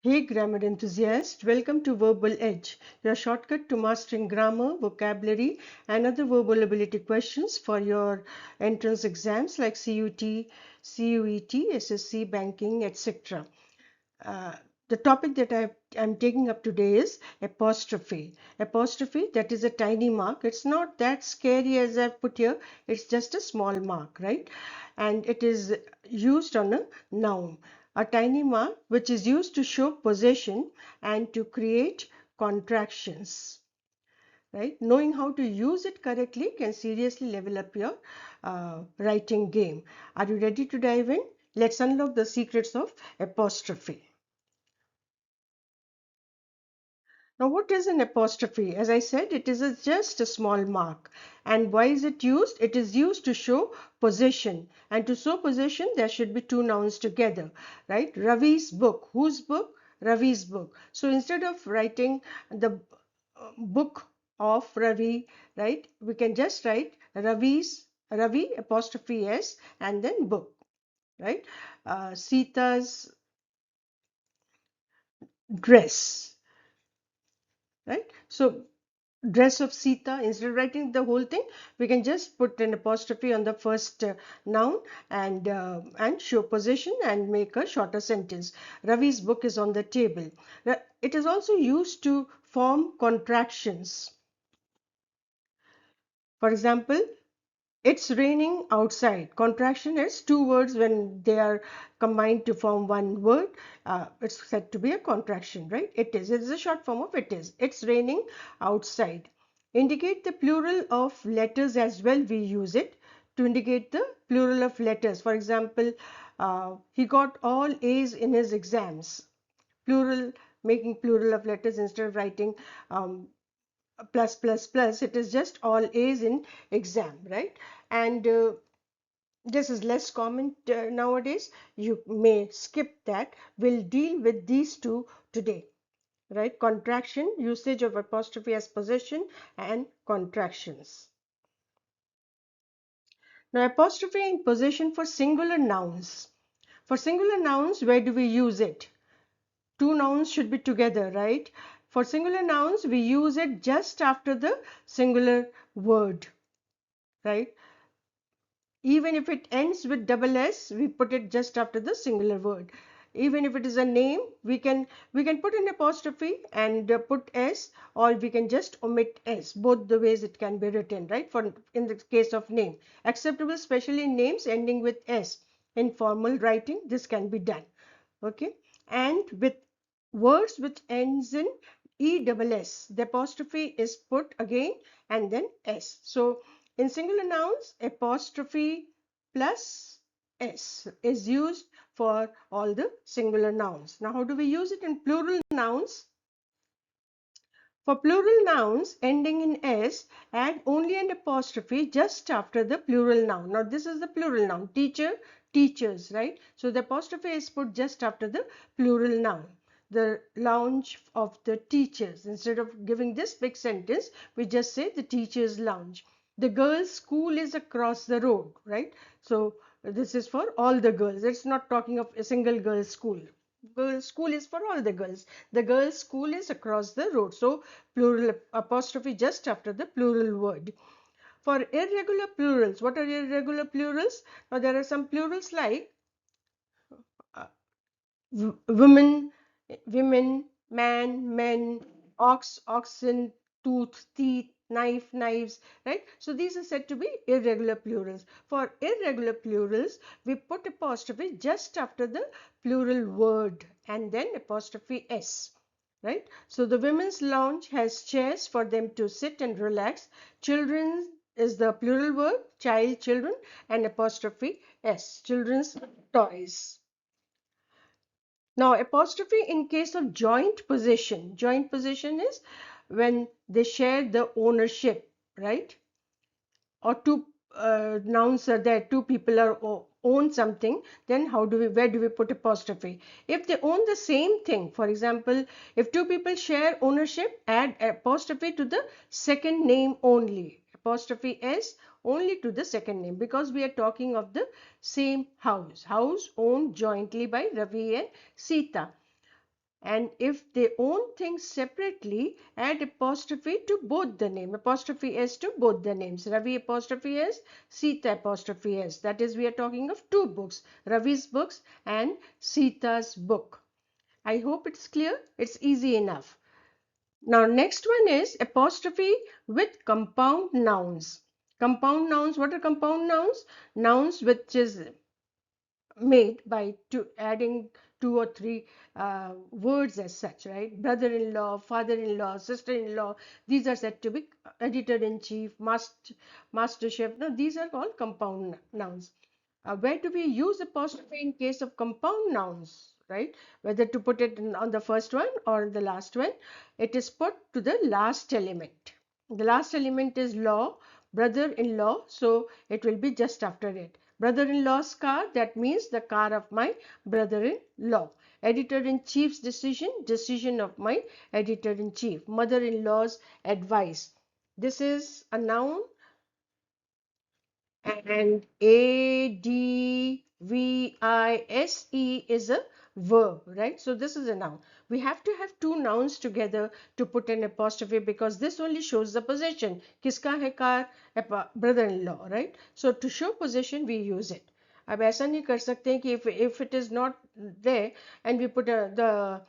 Hey grammar enthusiast, welcome to Verbal Edge, your shortcut to mastering grammar, vocabulary and other verbal ability questions for your entrance exams like CUET, SSC, banking, etc. Uh, the topic that I'm taking up today is apostrophe. Apostrophe, that is a tiny mark. It's not that scary as I've put here. It's just a small mark, right? And it is used on a noun. A tiny mark which is used to show possession and to create contractions. Right? Knowing how to use it correctly can seriously level up your writing game. Are you ready to dive in? Let's unlock the secrets of apostrophe. Now, what is an apostrophe? As I said, it is just a small mark. And why is it used? It is used to show possession. And to show possession, there should be two nouns together, right? Ravi's book. Whose book? Ravi's book. So instead of writing the book of Ravi, right? We can just write Ravi apostrophe S and then book, right? Sita's dress, right? So dress of Sita, instead of writing the whole thing, we can just put an apostrophe on the first noun and show possession and make a shorter sentence. Ravi's book is on the table. It is also used to form contractions. For example, it's raining outside. Contraction is two words when they are combined to form one word. It's said to be a contraction, right? It is. It is a short form of it is. It's raining outside. Indicate the plural of letters as well. We use it to indicate the plural of letters. For example, he got all A's in his exams. Plural, making plural of letters instead of writing plus plus plus, it is just all A's in exam, right? And this is less common nowadays. You may skip that. We'll deal with these two today, right? Contraction, usage of apostrophe as possession, and contractions. Now, apostrophe in possession for singular nouns. For singular nouns, where do we use it? Two nouns should be together, right? For singular nouns, we use it just after the singular word, right? Even if it ends with double S, we put it just after the singular word. Even if it is a name, we can put an apostrophe and put S, or we can just omit S. Both the ways it can be written, right? For in the case of name, acceptable, especially in names ending with S. In formal writing, this can be done. Okay, and with words which ends in ESS, the apostrophe is put again and then S. So in singular nouns, apostrophe plus S is used for all the singular nouns. Now, how do we use it in plural nouns? For plural nouns ending in S, add only an apostrophe just after the plural noun. Now, this is the plural noun, teacher, teachers, right? So, the apostrophe is put just after the plural noun. The lounge of the teachers. Instead of giving this big sentence, we just say the teacher's lounge. The girls' school is across the road, right? So, this is for all the girls. It's not talking of a single girl's school. Girls' school is for all the girls. The girls' school is across the road. So, plural apostrophe just after the plural word. For irregular plurals, what are irregular plurals? Now, there are some plurals like uh, women, women, man, men, ox, oxen, tooth, teeth, knife, knives, right? So these are said to be irregular plurals. For irregular plurals, we put apostrophe just after the plural word and then apostrophe S, right? So the women's lounge has chairs for them to sit and relax. Children is the plural word, child, children, and apostrophe S, children's toys. Now, apostrophe in case of joint possession. Joint possession is when they share the ownership, right? Or two nouns are there, two people are own something, then where do we put apostrophe? If they own the same thing, for example, if two people share ownership, add apostrophe to the second name only. Apostrophe S only to the second name, because we are talking of the same house owned jointly by Ravi and Sita. And if they own things separately, add apostrophe to both the name, apostrophe s to both the names. Ravi apostrophe s, Sita apostrophe s. That is, we are talking of two books, Ravi's books and Sita's book. I hope it's clear. It's easy enough. Now, next one is apostrophe with compound nouns. Compound nouns, what are compound nouns? Nouns which is made by adding two or three words as such, right? Brother-in-law, father-in-law, sister-in-law, these are said to be editor-in-chief, master-chef. No, these are all compound nouns. Where do we use apostrophe in case of compound nouns, right? Whether to put it on the first one or the last one, it is put to the last element. The last element is law, brother-in-law, so it will be just after it. Brother-in-law's car, that means the car of my brother-in-law. Editor-in-chief's decision, decision of my editor-in-chief. Mother-in-law's advice. This is a noun, and advice is a verb, right? So this is a noun. We have to have two nouns together to put an apostrophe because this only shows the position. Kiska hai car? Brother-in-law, right? So to show position we use it. अब ऐसा नहीं कर सकते कि if it is not there and we put the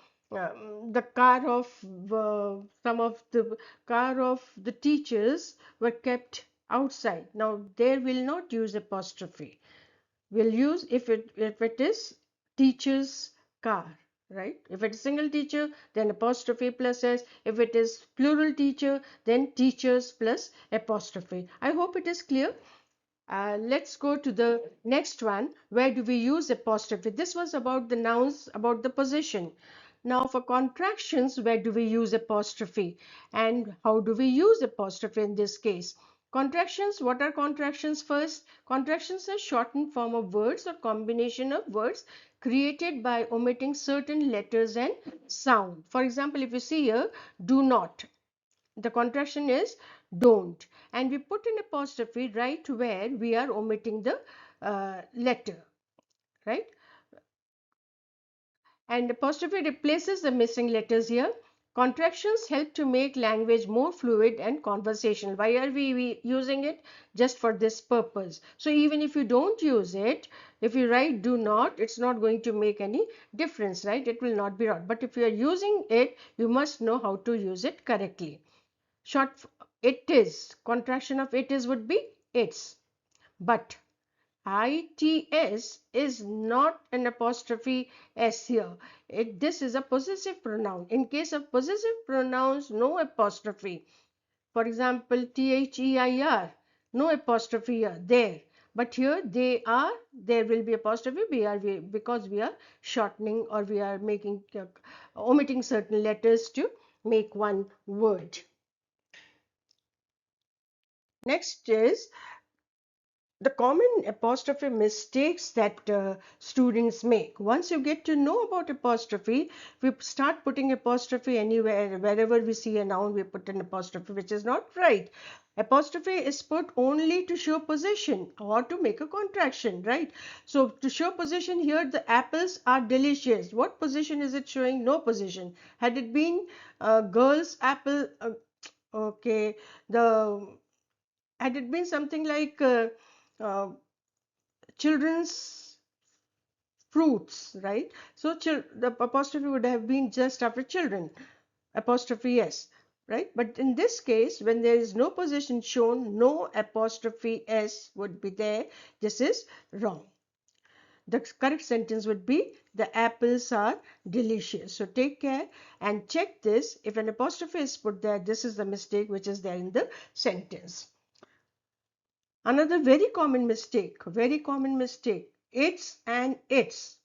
car of some of the car of the teachers were kept outside. Now there will not use apostrophe. We'll use if it is teacher's car, right? If it's single teacher, then apostrophe plus s. If it is plural teacher, then teachers plus apostrophe. I hope it is clear. Let's go to the next one. Where do we use apostrophe? This was about the nouns, about the position. Now for contractions, where do we use apostrophe? And how do we use apostrophe in this case? Contractions, what are contractions first? Contractions are shortened form of words or combination of words created by omitting certain letters and sound. For example, if you see here, do not. The contraction is don't, and we put an apostrophe right where we are omitting the letter, right? And apostrophe replaces the missing letters here. Contractions help to make language more fluid and conversational. Why are we using it? Just for this purpose. So even if you don't use it, if you write do not, it's not going to make any difference, right? It will not be wrong. But if you are using it, you must know how to use it correctly. Short it is, contraction of it is would be its, but its is not an apostrophe s here. This is a possessive pronoun. In case of possessive pronouns, no apostrophe. For example, their, no apostrophe here, there. But here they are, there will be apostrophe because we are shortening or we are making omitting certain letters to make one word. Next is the common apostrophe mistakes that students make. Once you get to know about apostrophe, we start putting apostrophe anywhere. Wherever we see a noun, we put an apostrophe, which is not right. Apostrophe is put only to show position or to make a contraction, right? So to show position here, the apples are delicious. What position is it showing? No position. Had it been girl's apple, okay, the had it been something like uh, children's fruits, right? So the apostrophe would have been just after children, apostrophe s, right? But in this case, when there is no position shown, no apostrophe s would be there. This is wrong. The correct sentence would be the apples are delicious. So take care and check this. If an apostrophe is put there, this is the mistake which is there in the sentence. Another very common mistake, it's and its.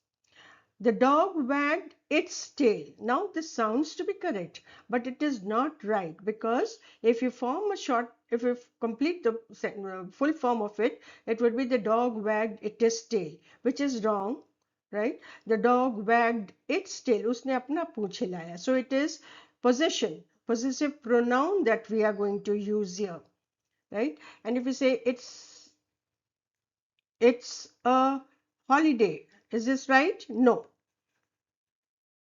The dog wagged its tail. Now this sounds to be correct, but it is not right, because if you complete the full form of it, it would be the dog wagged its tail, which is wrong, right? The dog wagged its tail. उसने अपना पूंछ हिलाया. So it is possessive pronoun that we are going to use here. Right? And if you say it's a holiday, is this right? No.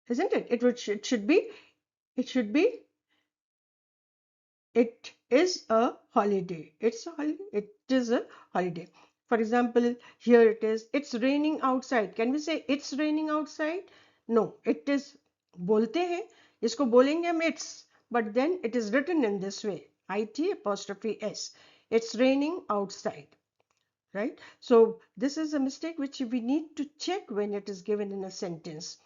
isn't it? It should be, it should be, it is a holiday. It's a holiday. It is a holiday. For example, here it is, it's raining outside. Can we say it's raining outside? No, it is, बोलते हैं, इसको बोलेंगे हम it's, but then it is written in this way, it apostrophe s. It's raining outside, right? So this is a mistake which we need to check when it is given in a sentence.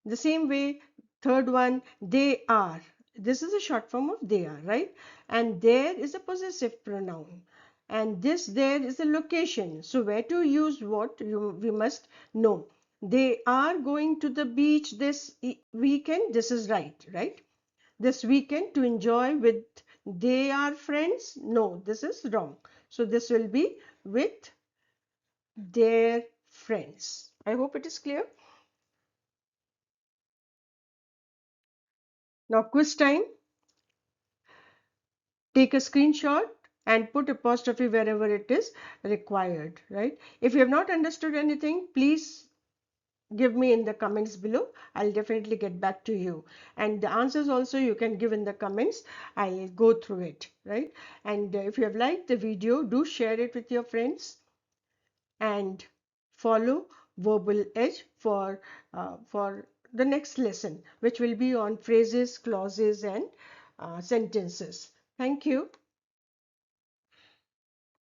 The same way, third one, they are. This is a short form of they are, right? And there is a possessive pronoun. And this there is a location. So where to use what, we must know. They are going to the beach this weekend. This is right, right? This weekend to enjoy with they are friends. No, this is wrong. So this will be with their friends. I hope it is clear. Now quiz time. Take a screenshot and put apostrophe wherever it is required, right? If you have not understood anything, please give me in the comments below. I'll definitely get back to you. And the answers also you can give in the comments. I'll go through it, right? And if you have liked the video, do share it with your friends and follow Verbal Edge for the next lesson, which will be on phrases, clauses, and sentences. Thank you.